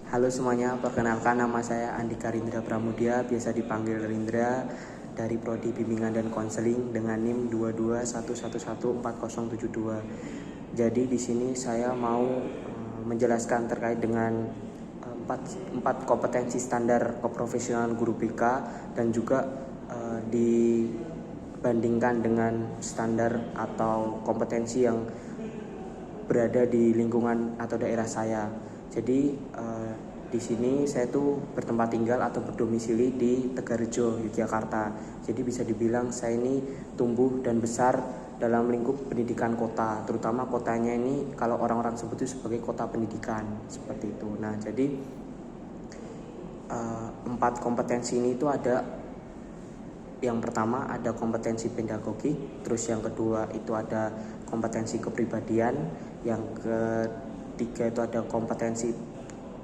Halo semuanya, perkenalkan nama saya Andika Rindra Pramudia, biasa dipanggil Rindra, dari Prodi Bimbingan dan Konseling dengan NIM 221114072. Jadi di sini saya mau menjelaskan terkait dengan empat kompetensi standar keprofesionalan guru BK dan juga dibandingkan dengan standar atau kompetensi yang berada di lingkungan atau daerah saya. Jadi di sini saya tuh bertempat tinggal atau berdomisili di Tegarrejo, Yogyakarta. Jadi bisa dibilang saya ini tumbuh dan besar dalam lingkup pendidikan kota, terutama kotanya ini kalau orang-orang sebut itu sebagai kota pendidikan, seperti itu. Nah, jadi empat kompetensi ini itu ada, yang pertama ada kompetensi pedagogik, terus yang kedua itu ada kompetensi kepribadian, yang ketiga itu ada kompetensi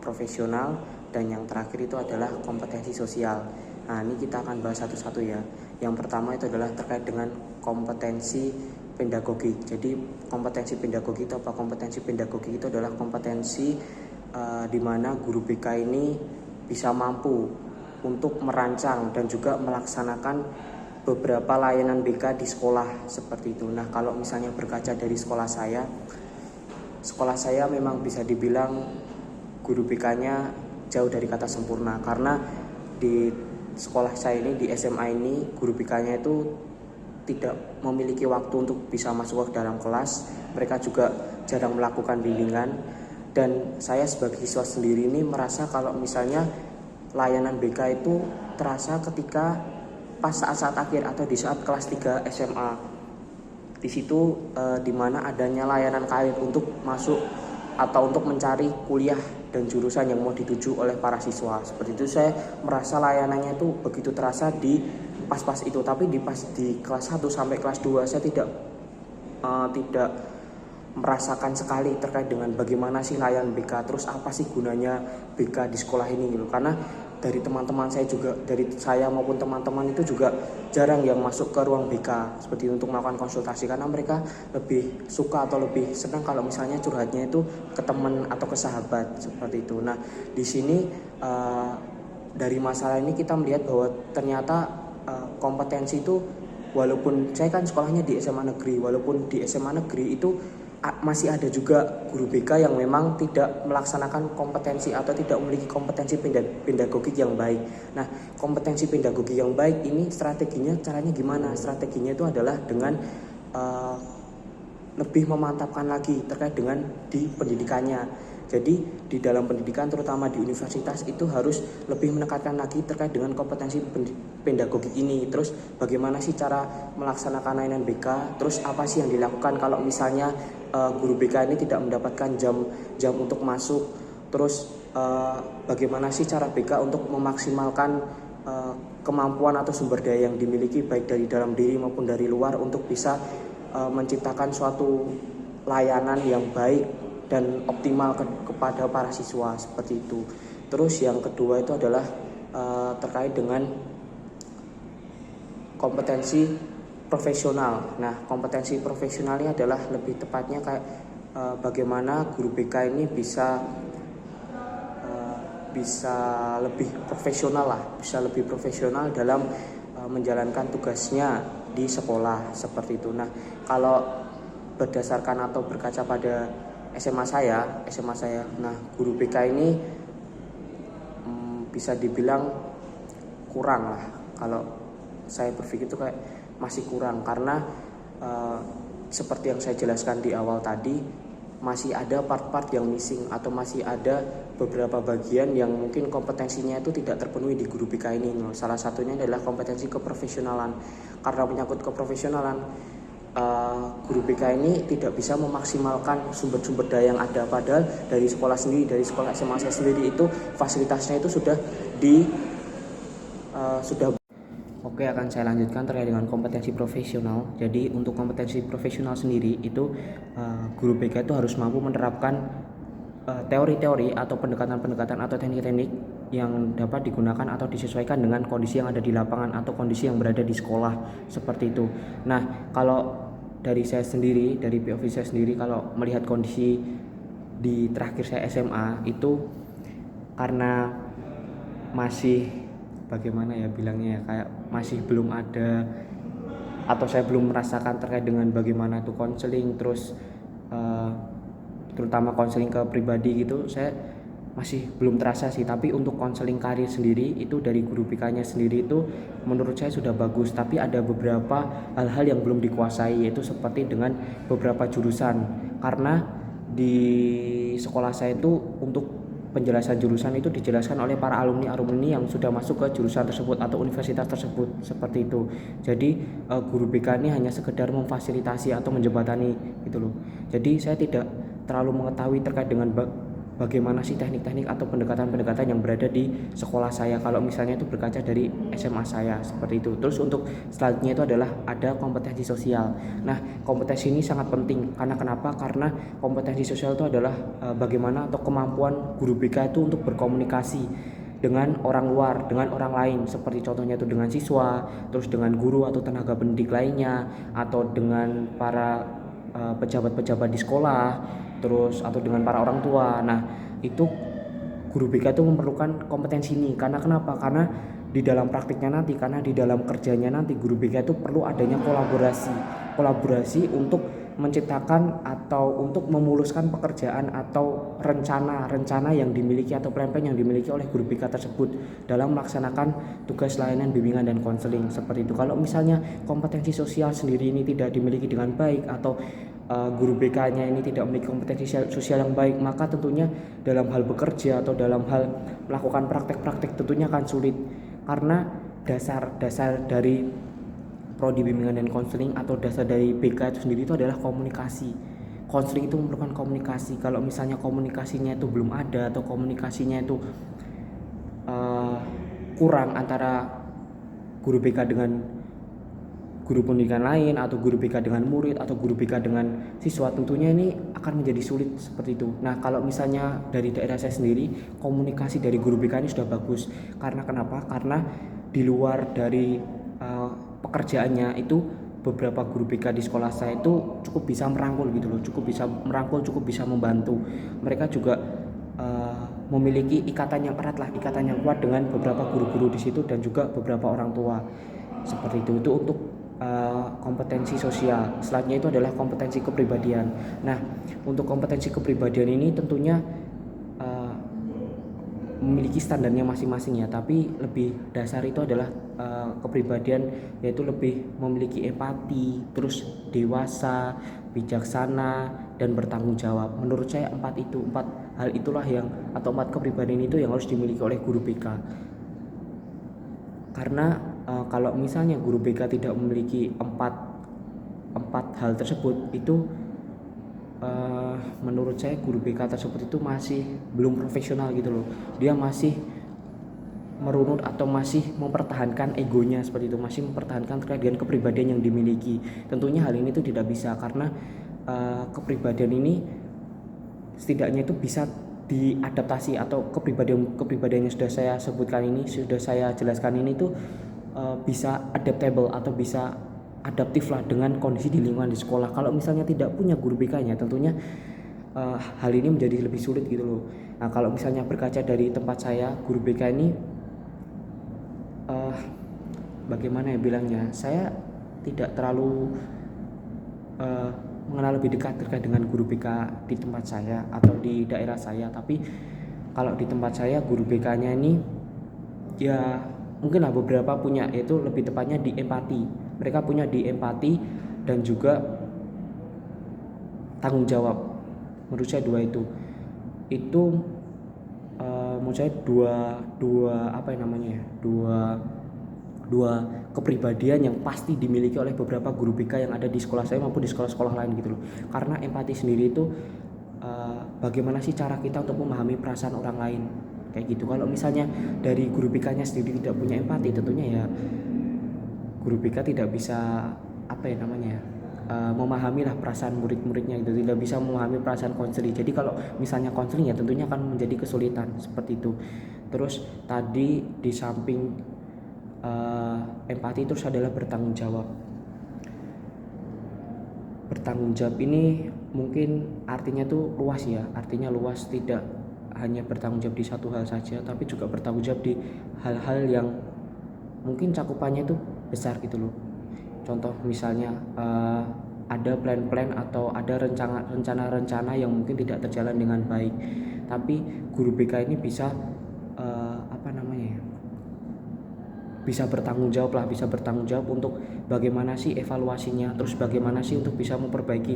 profesional, dan yang terakhir itu adalah kompetensi sosial. Nah, ini kita akan bahas satu-satu ya. Yang pertama itu adalah terkait dengan kompetensi pedagogik. Jadi kompetensi pedagogik itu apa? Kompetensi pedagogik itu adalah kompetensi di mana guru BK ini bisa mampu untuk merancang dan juga melaksanakan beberapa layanan BK di sekolah, seperti itu. Nah, kalau misalnya berkaca dari sekolah saya memang bisa dibilang guru BK-nya jauh dari kata sempurna, karena di sekolah saya ini, di SMA ini, guru BK-nya itu tidak memiliki waktu untuk bisa masuk ke dalam kelas. Mereka juga jarang melakukan bimbingan, dan saya sebagai siswa sendiri ini merasa kalau misalnya layanan BK itu terasa ketika pas saat-saat akhir atau di saat kelas 3 SMA. Di situ dimana adanya layanan karir untuk masuk atau untuk mencari kuliah dan jurusan yang mau dituju oleh para siswa. Seperti itu, saya merasa layanannya itu begitu terasa di pas-pas itu. Tapi di kelas 1 sampai kelas 2 saya tidak merasakan sekali terkait dengan bagaimana sih layanan BK, terus apa sih gunanya BK di sekolah ini gitu. Karena dari teman-teman saya juga, dari saya maupun teman-teman itu juga jarang yang masuk ke ruang BK seperti untuk melakukan konsultasi, karena mereka lebih suka atau lebih senang kalau misalnya curhatnya itu ke teman atau ke sahabat, seperti itu. Nah, di sini dari masalah ini kita melihat bahwa ternyata kompetensi itu, walaupun saya kan sekolahnya di SMA negeri, walaupun di SMA negeri itu masih ada juga guru BK yang memang tidak melaksanakan kompetensi atau tidak memiliki kompetensi pedagogik yang baik. Nah, kompetensi pedagogik yang baik ini strateginya, caranya gimana? Strateginya itu adalah dengan lebih memantapkan lagi terkait dengan di pendidikannya. Jadi di dalam pendidikan, terutama di universitas, itu harus lebih menekankan lagi terkait dengan kompetensi pedagogik ini. Terus bagaimana sih cara melaksanakan layanan BK? Terus apa sih yang dilakukan kalau misalnya guru BK ini tidak mendapatkan jam untuk masuk? Terus bagaimana sih cara BK untuk memaksimalkan kemampuan atau sumber daya yang dimiliki baik dari dalam diri maupun dari luar untuk bisa menciptakan suatu layanan yang baik dan optimal kepada para siswa, seperti itu. Terus yang kedua itu adalah terkait dengan kompetensi profesional. Nah, kompetensi profesional ini adalah lebih tepatnya kayak bagaimana guru BK ini bisa lebih profesional lah, bisa lebih profesional dalam menjalankan tugasnya di sekolah, seperti itu. Nah, kalau berdasarkan atau berkaca pada SMA saya, nah guru BK ini bisa dibilang kurang lah. Kalau saya berpikir itu kayak masih kurang, karena seperti yang saya jelaskan di awal tadi, masih ada part-part yang missing atau masih ada beberapa bagian yang mungkin kompetensinya itu tidak terpenuhi di guru BK ini. Salah satunya adalah kompetensi keprofesionalan. Karena menyangkut keprofesionalan, guru BK ini tidak bisa memaksimalkan sumber-sumber daya yang ada, padahal dari sekolah sendiri, dari sekolah SMA saya sendiri itu fasilitasnya itu sudah Oke, akan saya lanjutkan terkait dengan kompetensi profesional. Jadi untuk kompetensi profesional sendiri itu guru BK itu harus mampu menerapkan teori-teori atau pendekatan-pendekatan atau teknik-teknik yang dapat digunakan atau disesuaikan dengan kondisi yang ada di lapangan atau kondisi yang berada di sekolah, seperti itu. Nah, kalau dari saya sendiri, dari POV saya sendiri, kalau melihat kondisi di terakhir saya SMA itu karena masih bagaimana ya bilangnya ya, kayak masih belum ada atau saya belum merasakan terkait dengan bagaimana itu konseling, terus terutama konseling ke pribadi gitu, saya masih belum terasa sih. Tapi untuk konseling karir sendiri itu dari guru BK-nya sendiri itu menurut saya sudah bagus, tapi ada beberapa hal-hal yang belum dikuasai, yaitu seperti dengan beberapa jurusan. Karena di sekolah saya itu untuk penjelasan jurusan itu dijelaskan oleh para alumni yang sudah masuk ke jurusan tersebut atau universitas tersebut, seperti itu. Jadi guru BK ini hanya sekedar memfasilitasi atau menjembatani gitu loh. Jadi saya tidak terlalu mengetahui terkait dengan bagaimana sih teknik-teknik atau pendekatan-pendekatan yang berada di sekolah saya kalau misalnya itu berkaca dari SMA saya, seperti itu. Terus untuk selanjutnya itu adalah ada kompetensi sosial. Nah, kompetensi ini sangat penting karena kenapa? Karena kompetensi sosial itu adalah bagaimana atau kemampuan guru BK itu untuk berkomunikasi dengan orang luar, dengan orang lain, seperti contohnya itu dengan siswa, terus dengan guru atau tenaga pendidik lainnya, atau dengan para pejabat-pejabat di sekolah, terus atau dengan para orang tua. Nah, itu guru BK itu memerlukan kompetensi ini. Karena kenapa? Karena di dalam praktiknya nanti, karena di dalam kerjanya nanti, guru BK itu perlu adanya kolaborasi untuk menciptakan atau untuk memuluskan pekerjaan atau rencana yang dimiliki atau plan-plan yang dimiliki oleh guru BK tersebut dalam melaksanakan tugas layanan bimbingan dan konseling, seperti itu. Kalau misalnya kompetensi sosial sendiri ini tidak dimiliki dengan baik atau guru BK-nya ini tidak memiliki kompetensi sosial yang baik, maka tentunya dalam hal bekerja atau dalam hal melakukan praktek-praktek tentunya akan sulit. Karena dasar dari prodi bimbingan dan konseling atau dasar dari BK itu sendiri itu adalah komunikasi. Konseling itu memerlukan komunikasi. Kalau misalnya komunikasinya itu belum ada atau komunikasinya itu kurang antara guru BK dengan guru pendidikan lain, atau guru BK dengan murid, atau guru BK dengan siswa, tentunya ini akan menjadi sulit, seperti itu. Nah, kalau misalnya dari daerah saya sendiri, komunikasi dari guru BK ini sudah bagus. Karena kenapa? Karena di luar dari pekerjaannya itu, beberapa guru BK di sekolah saya itu cukup bisa merangkul gitu loh, cukup bisa membantu. Mereka juga memiliki ikatan yang erat lah, ikatan yang kuat dengan beberapa guru-guru di situ dan juga beberapa orang tua, seperti itu. Itu untuk kompetensi sosial. Selanjutnya itu adalah kompetensi kepribadian. Nah, untuk kompetensi kepribadian ini tentunya memiliki standarnya masing-masing ya, tapi lebih dasar itu adalah kepribadian, yaitu lebih memiliki empati, terus dewasa, bijaksana, dan bertanggung jawab. Menurut saya empat hal itulah yang, atau empat kepribadian itu yang harus dimiliki oleh guru BK. Karena kalau misalnya guru BK tidak memiliki empat hal tersebut, itu menurut saya guru BK tersebut itu masih belum profesional gitu loh. Dia masih merunut atau masih mempertahankan egonya, seperti itu, masih mempertahankan terkait dengan kepribadian yang dimiliki. Tentunya hal ini tuh tidak bisa, karena kepribadian ini setidaknya itu bisa diadaptasi, atau kepribadian yang sudah saya sebutkan ini, sudah saya jelaskan ini tuh bisa adaptable atau bisa adaptif lah dengan kondisi di lingkungan di sekolah. Kalau misalnya tidak punya guru BK-nya, tentunya hal ini menjadi lebih sulit gitu loh. Nah, kalau misalnya berkaca dari tempat saya, guru BK ini bagaimana ya bilangnya, saya tidak terlalu mengenal lebih dekat terkait dengan guru BK di tempat saya atau di daerah saya. Tapi kalau di tempat saya, guru BK-nya ini ya mungkin lah beberapa punya, yaitu lebih tepatnya di empati. Mereka punya di empati dan juga tanggung jawab. Menurut saya dua itu menurut saya dua kepribadian yang pasti dimiliki oleh beberapa guru BK yang ada di sekolah saya maupun di sekolah-sekolah lain gitu loh. Karena empati sendiri itu bagaimana sih cara kita untuk memahami perasaan orang lain, kayak gitu. Kalau misalnya dari guru BK-nya sendiri tidak punya empati, tentunya ya guru BK tidak bisa memahami lah perasaan murid-muridnya gitu, tidak bisa memahami perasaan konseling. Jadi kalau misalnya konseling ya tentunya akan menjadi kesulitan, seperti itu. Terus tadi di samping empati, terus adalah bertanggung jawab. Bertanggung jawab ini mungkin artinya tuh luas ya, artinya luas, tidak hanya bertanggung jawab di satu hal saja, tapi juga bertanggung jawab di hal-hal yang mungkin cakupannya itu besar gitu loh. Contoh misalnya ada plan-plan atau ada rencana-rencana yang mungkin tidak terjalan dengan baik, tapi guru BK ini bisa bisa bertanggung jawab lah, bisa bertanggung jawab untuk bagaimana sih evaluasinya, terus bagaimana sih untuk bisa memperbaiki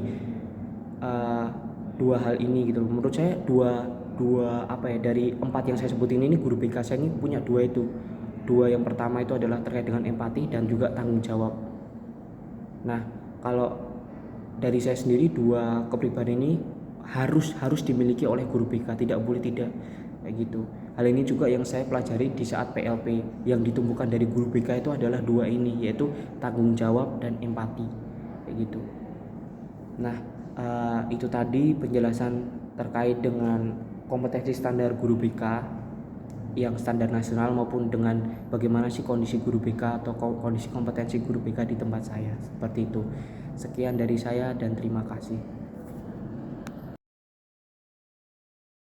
dua hal ini gitu loh. Menurut saya dua dari 4 yang saya sebutin ini, guru BK saya ini punya dua yang pertama itu adalah terkait dengan empati dan juga tanggung jawab. Nah, kalau dari saya sendiri, dua kepribadian ini harus dimiliki oleh guru BK, tidak boleh tidak, kayak gitu. Hal ini juga yang saya pelajari di saat PLP, yang ditumbuhkan dari guru BK itu adalah dua ini, yaitu tanggung jawab dan empati, kayak gitu. Nah, itu tadi penjelasan terkait dengan kompetensi standar guru BK yang standar nasional maupun dengan bagaimana sih kondisi guru BK atau kondisi kompetensi guru BK di tempat saya, seperti itu. Sekian dari saya dan terima kasih.